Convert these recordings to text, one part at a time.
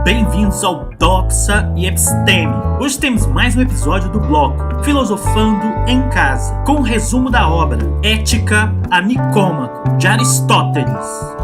Bem-vindos ao Doxa e Episteme. Hoje temos mais um episódio do bloco Filosofando em Casa, com um resumo da obra Ética a Nicômaco, de Aristóteles.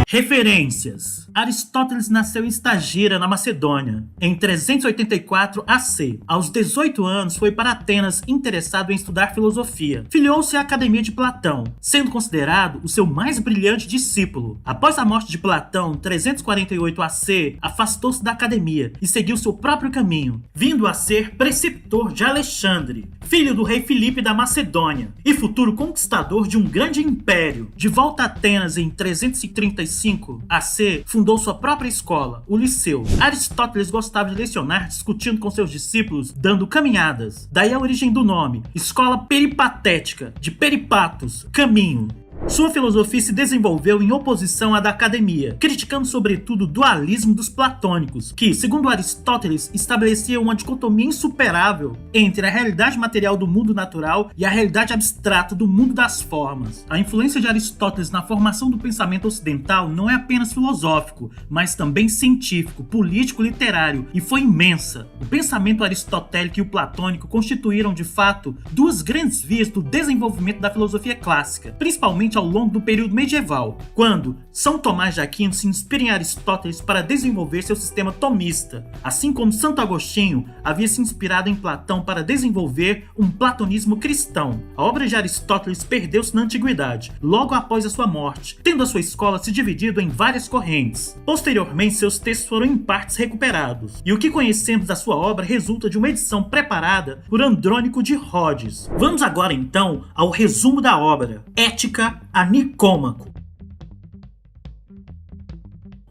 Referências. Aristóteles nasceu em Estagira, na Macedônia, em 384 AC. Aos 18 anos foi para Atenas interessado em estudar filosofia. Filiou-se à Academia de Platão, sendo considerado o seu mais brilhante discípulo. Após a morte de Platão, 348 AC, afastou-se da academia e seguiu seu próprio caminho, vindo a ser preceptor de Alexandre, filho do rei Filipe da Macedônia e futuro conquistador de um grande império. De volta a Atenas em 335 AC, fundou sua própria escola, o Liceu. Aristóteles gostava de lecionar discutindo com seus discípulos, dando caminhadas. Daí a origem do nome, escola peripatética, de peripatos, caminho. Sua filosofia se desenvolveu em oposição à da academia, criticando sobretudo o dualismo dos platônicos, que, segundo Aristóteles, estabelecia uma dicotomia insuperável entre a realidade material do mundo natural e a realidade abstrata do mundo das formas. A influência de Aristóteles na formação do pensamento ocidental não é apenas filosófico, mas também científico, político, literário, e foi imensa. O pensamento aristotélico e o platônico constituíram, de fato, duas grandes vias do desenvolvimento da filosofia clássica, principalmente ao longo do período medieval, quando São Tomás de Aquino se inspira em Aristóteles para desenvolver seu sistema tomista, assim como Santo Agostinho havia se inspirado em Platão para desenvolver um platonismo cristão. A obra de Aristóteles perdeu-se na antiguidade, logo após a sua morte, tendo a sua escola se dividido em várias correntes. Posteriormente, seus textos foram em partes recuperados, e o que conhecemos da sua obra resulta de uma edição preparada por Andrônico de Rhodes. Vamos agora então ao resumo da obra Ética a Nicômaco.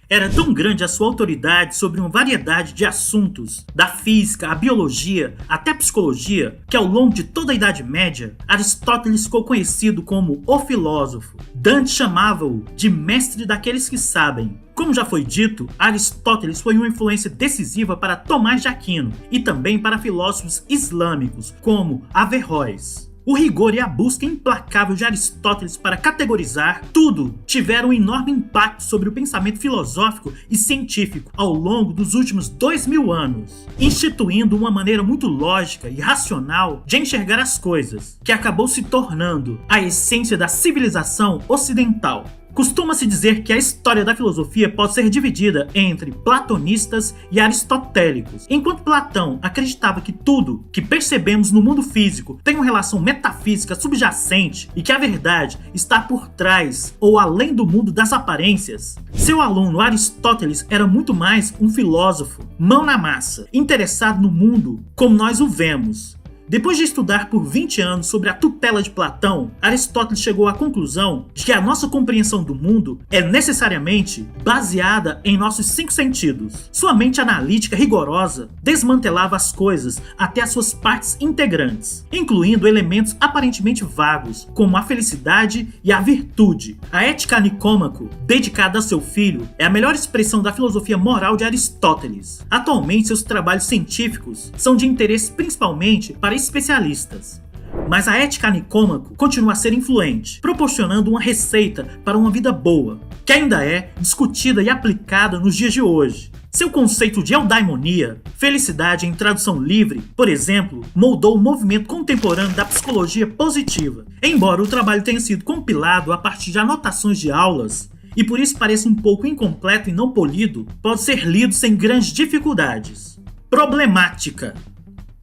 Era tão grande a sua autoridade sobre uma variedade de assuntos, da física à biologia até a psicologia, que ao longo de toda a Idade Média, Aristóteles ficou conhecido como o filósofo. Dante chamava-o de mestre daqueles que sabem. Como já foi dito, Aristóteles foi uma influência decisiva para Tomás de Aquino e também para filósofos islâmicos, como Averroes. O rigor e a busca implacável de Aristóteles para categorizar tudo tiveram um enorme impacto sobre o pensamento filosófico e científico ao longo dos últimos 2000 anos, instituindo uma maneira muito lógica e racional de enxergar as coisas, que acabou se tornando a essência da civilização ocidental. Costuma-se dizer que a história da filosofia pode ser dividida entre platonistas e aristotélicos. Enquanto Platão acreditava que tudo que percebemos no mundo físico tem uma relação metafísica subjacente e que a verdade está por trás ou além do mundo das aparências, seu aluno Aristóteles era muito mais um filósofo, mão na massa, interessado no mundo como nós o vemos. Depois de estudar por 20 anos sobre a tutela de Platão, Aristóteles chegou à conclusão de que a nossa compreensão do mundo é necessariamente baseada em nossos 5 sentidos. Sua mente analítica rigorosa desmantelava as coisas até as suas partes integrantes, incluindo elementos aparentemente vagos, como a felicidade e a virtude. A Ética a Nicômaco, dedicada a seu filho, é a melhor expressão da filosofia moral de Aristóteles. Atualmente, seus trabalhos científicos são de interesse principalmente para especialistas, mas a Ética a Nicômaco continua a ser influente, proporcionando uma receita para uma vida boa, que ainda é discutida e aplicada nos dias de hoje. Seu conceito de eudaimonia, felicidade em tradução livre, por exemplo, moldou o movimento contemporâneo da psicologia positiva. Embora o trabalho tenha sido compilado a partir de anotações de aulas, e por isso pareça um pouco incompleto e não polido, pode ser lido sem grandes dificuldades. Problemática.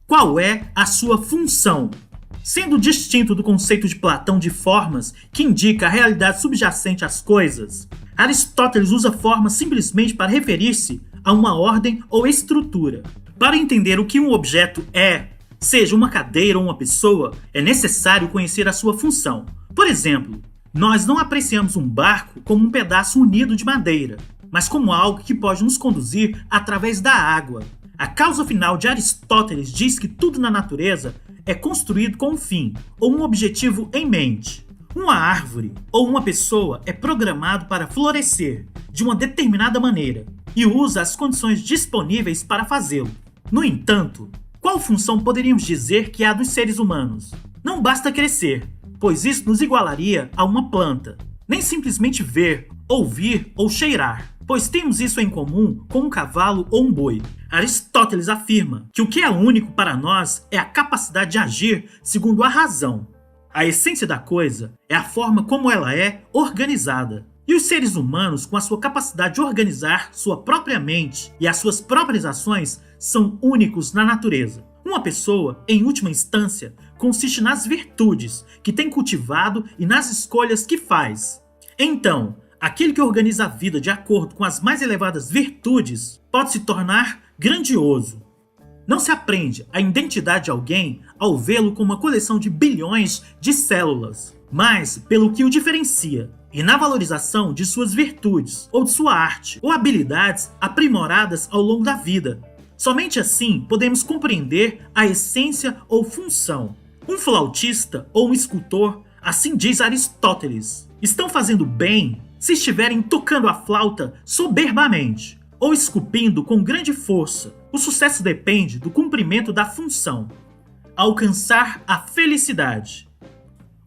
Qual é a sua função? Sendo distinto do conceito de Platão de formas, que indica a realidade subjacente às coisas, Aristóteles usa formas simplesmente para referir-se a uma ordem ou estrutura. Para entender o que um objeto é, seja uma cadeira ou uma pessoa, é necessário conhecer a sua função. Por exemplo, nós não apreciamos um barco como um pedaço unido de madeira, mas como algo que pode nos conduzir através da água. A causa final de Aristóteles diz que tudo na natureza é construído com um fim ou um objetivo em mente. Uma árvore ou uma pessoa é programado para florescer de uma determinada maneira e usa as condições disponíveis para fazê-lo. No entanto, Qual função poderíamos dizer que é a dos seres humanos? Não basta crescer, pois isso nos igualaria a uma planta. Nem simplesmente ver, ouvir ou cheirar, pois temos isso em comum com um cavalo ou um boi. Aristóteles afirma que o que é único para nós é a capacidade de agir segundo a razão. A essência da coisa é a forma como ela é organizada. E os seres humanos, com a sua capacidade de organizar sua própria mente e as suas próprias ações, são únicos na natureza. Uma pessoa, em última instância, consiste nas virtudes que tem cultivado e nas escolhas que faz. Então, aquele que organiza a vida de acordo com as mais elevadas virtudes pode se tornar grandioso. Não se aprende a identidade de alguém ao vê-lo como uma coleção de bilhões de células, mas pelo que o diferencia e na valorização de suas virtudes ou de sua arte ou habilidades aprimoradas ao longo da vida. Somente assim podemos compreender a essência ou função. Um flautista ou um escultor, assim diz Aristóteles, estão fazendo bem se estiverem tocando a flauta soberbamente ou esculpindo com grande força. O sucesso depende do cumprimento da função. Alcançar a felicidade.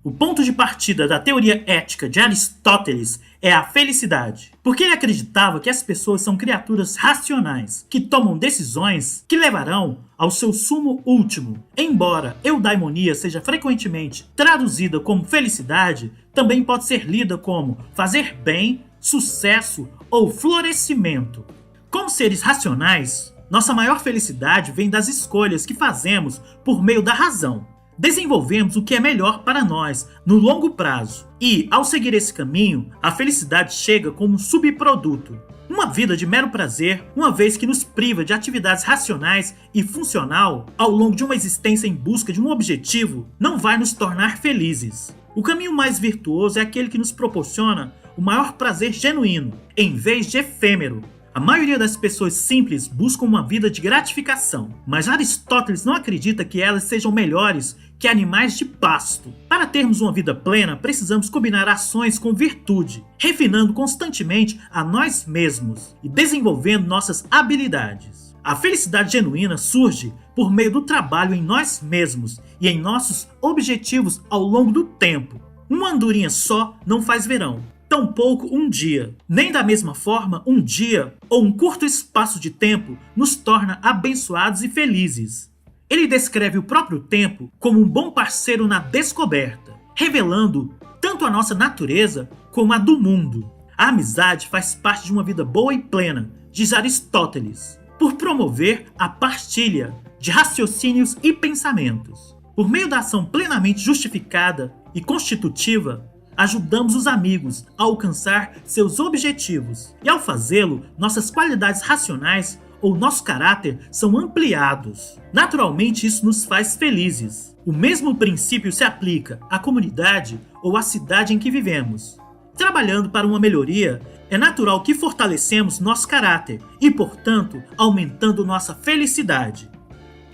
O ponto de partida da teoria ética de Aristóteles é a felicidade, porque ele acreditava que as pessoas são criaturas racionais, que tomam decisões que levarão ao seu sumo último. Embora eudaimonia seja frequentemente traduzida como felicidade, também pode ser lida como fazer bem, sucesso ou florescimento. Como seres racionais, nossa maior felicidade vem das escolhas que fazemos por meio da razão. Desenvolvemos o que é melhor para nós no longo prazo e, ao seguir esse caminho, a felicidade chega como um subproduto. Uma vida de mero prazer, uma vez que nos priva de atividades racionais e funcional ao longo de uma existência em busca de um objetivo, não vai nos tornar felizes. O caminho mais virtuoso é aquele que nos proporciona o maior prazer genuíno, em vez de efêmero. A maioria das pessoas simples buscam uma vida de gratificação, mas Aristóteles não acredita que elas sejam melhores que animais de pasto. Para termos uma vida plena, precisamos combinar ações com virtude, refinando constantemente a nós mesmos e desenvolvendo nossas habilidades. A felicidade genuína surge por meio do trabalho em nós mesmos e em nossos objetivos ao longo do tempo. Uma andorinha só não faz verão. Tampouco um dia. Nem da mesma forma, um dia ou um curto espaço de tempo nos torna abençoados e felizes. Ele descreve o próprio tempo como um bom parceiro na descoberta, revelando tanto a nossa natureza como a do mundo. A amizade faz parte de uma vida boa e plena, diz Aristóteles, por promover a partilha de raciocínios e pensamentos. Por meio da ação plenamente justificada e constitutiva, ajudamos os amigos a alcançar seus objetivos e, ao fazê-lo, nossas qualidades racionais ou nosso caráter são ampliados. Naturalmente, isso nos faz felizes. O mesmo princípio se aplica à comunidade ou à cidade em que vivemos. Trabalhando para uma melhoria, é natural que fortalecemos nosso caráter e, portanto, aumentando nossa felicidade.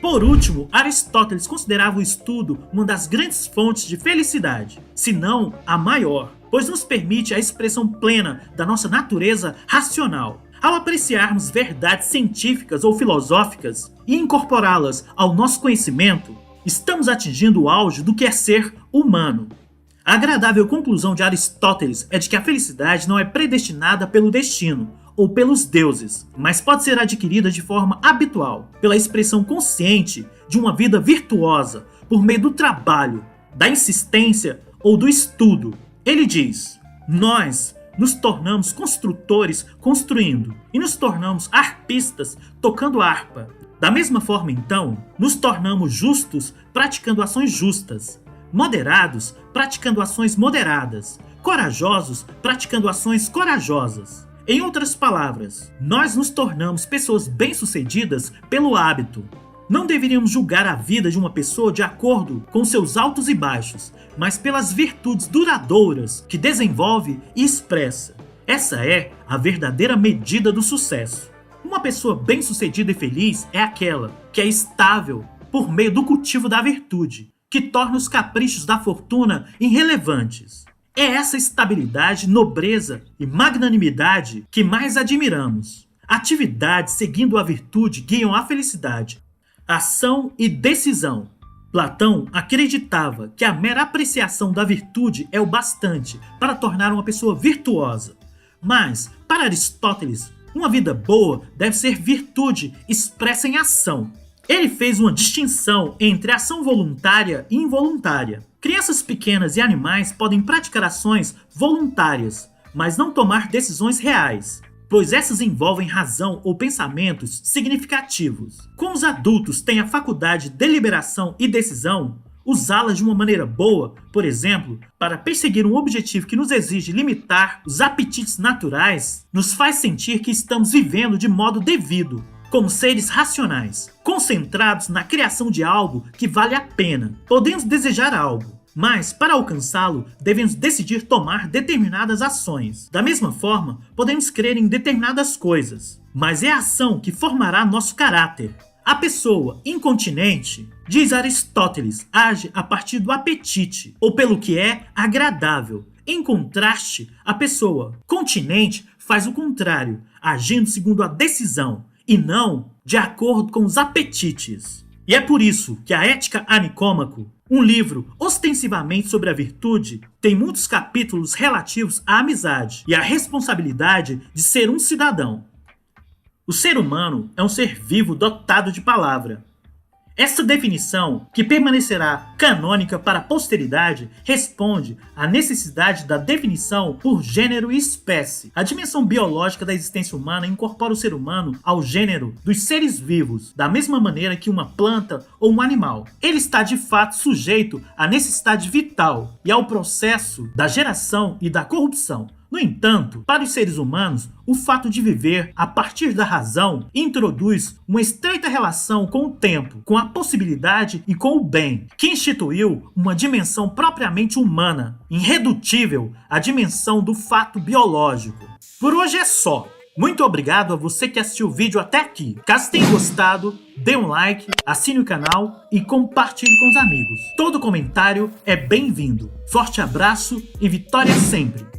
Por último, Aristóteles considerava o estudo uma das grandes fontes de felicidade, se não a maior, pois nos permite a expressão plena da nossa natureza racional. Ao apreciarmos verdades científicas ou filosóficas e incorporá-las ao nosso conhecimento, estamos atingindo o auge do que é ser humano. A agradável conclusão de Aristóteles é de que a felicidade não é predestinada pelo destino ou pelos deuses, mas pode ser adquirida de forma habitual, pela expressão consciente de uma vida virtuosa, por meio do trabalho, da insistência ou do estudo. Ele diz: nós nos tornamos construtores construindo, e nos tornamos arpistas tocando harpa. Da mesma forma, então, nos tornamos justos praticando ações justas, moderados praticando ações moderadas, corajosos praticando ações corajosas. Em outras palavras, nós nos tornamos pessoas bem-sucedidas pelo hábito. Não deveríamos julgar a vida de uma pessoa de acordo com seus altos e baixos, mas pelas virtudes duradouras que desenvolve e expressa. Essa é a verdadeira medida do sucesso. Uma pessoa bem-sucedida e feliz é aquela que é estável por meio do cultivo da virtude, que torna os caprichos da fortuna irrelevantes. É essa estabilidade, nobreza e magnanimidade que mais admiramos. Atividades seguindo a virtude guiam a felicidade. Ação e decisão. Platão acreditava que a mera apreciação da virtude é o bastante para tornar uma pessoa virtuosa. Mas, para Aristóteles, uma vida boa deve ser virtude expressa em ação. Ele fez uma distinção entre ação voluntária e involuntária. Crianças pequenas e animais podem praticar ações voluntárias, mas não tomar decisões reais, pois essas envolvem razão ou pensamentos significativos. Como os adultos têm a faculdade de deliberação e decisão, usá-las de uma maneira boa, por exemplo, para perseguir um objetivo que nos exige limitar os apetites naturais, nos faz sentir que estamos vivendo de modo devido, como seres racionais, concentrados na criação de algo que vale a pena. Podemos desejar algo, mas, para alcançá-lo, devemos decidir tomar determinadas ações. Da mesma forma, podemos crer em determinadas coisas, mas é a ação que formará nosso caráter. A pessoa incontinente, diz Aristóteles, age a partir do apetite, ou pelo que é agradável. Em contraste, a pessoa continente faz o contrário, agindo segundo a decisão, e não de acordo com os apetites. E é por isso que a Ética a Nicômaco, um livro ostensivamente sobre a virtude, tem muitos capítulos relativos à amizade e à responsabilidade de ser um cidadão. O ser humano é um ser vivo dotado de palavra. Essa definição, que permanecerá canônica para a posteridade, responde à necessidade da definição por gênero e espécie. A dimensão biológica da existência humana incorpora o ser humano ao gênero dos seres vivos, da mesma maneira que uma planta ou um animal. Ele está de fato sujeito à necessidade vital e ao processo da geração e da corrupção. No entanto, para os seres humanos, o fato de viver a partir da razão introduz uma estreita relação com o tempo, com a possibilidade e com o bem, que instituiu uma dimensão propriamente humana, irredutível à dimensão do fato biológico. Por hoje é só. Muito obrigado a você que assistiu o vídeo até aqui. Caso tenha gostado, dê um like, assine o canal e compartilhe com os amigos. Todo comentário é bem-vindo. Forte abraço e vitória sempre!